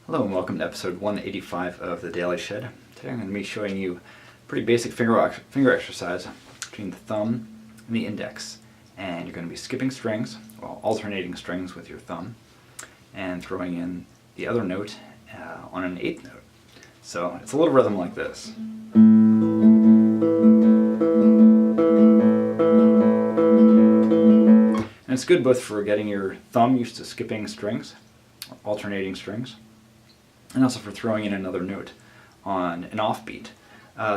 Hello and welcome to episode 185 of the Daily Shed. Today I'm going to be showing you a pretty basic finger exercise between the thumb and the index. And you're going to be skipping strings, well, alternating strings with your thumb, and throwing in the other note on an eighth note. So it's a little rhythm like this. And it's good both for getting your thumb used to skipping strings, alternating strings, and also for throwing in another note on an offbeat.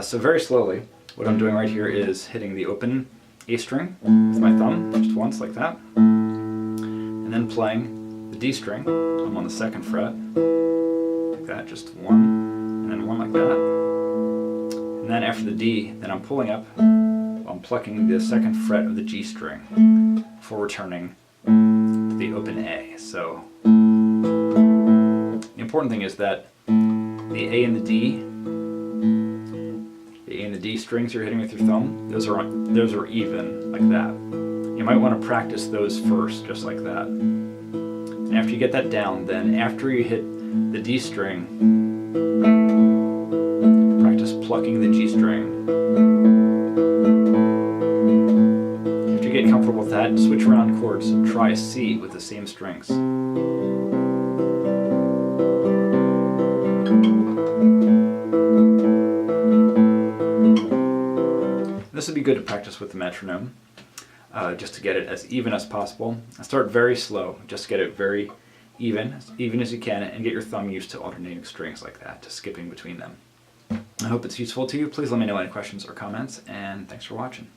So very slowly, what I'm doing right here is hitting the open A string with my thumb, just once like that, and then playing the D string. I'm on the second fret, like that, just one, and then one like that. And then after the D, then I'm pulling up, I'm plucking the second fret of the G string before returning to the open A. So the important thing is that the A and the D strings you're hitting with your thumb, those are even like that. You might want to practice those first, just like that. And after you get that down, then after you hit the D string, practice plucking the G string. After you get comfortable with that, switch around chords and try a C with the same strings. This would be good to practice with the metronome, just to get it as even as possible. Start very slow, just get it very even as you can, and get your thumb used to alternating strings like that, to skipping between them. I hope it's useful to you. Please let me know any questions or comments, and thanks for watching.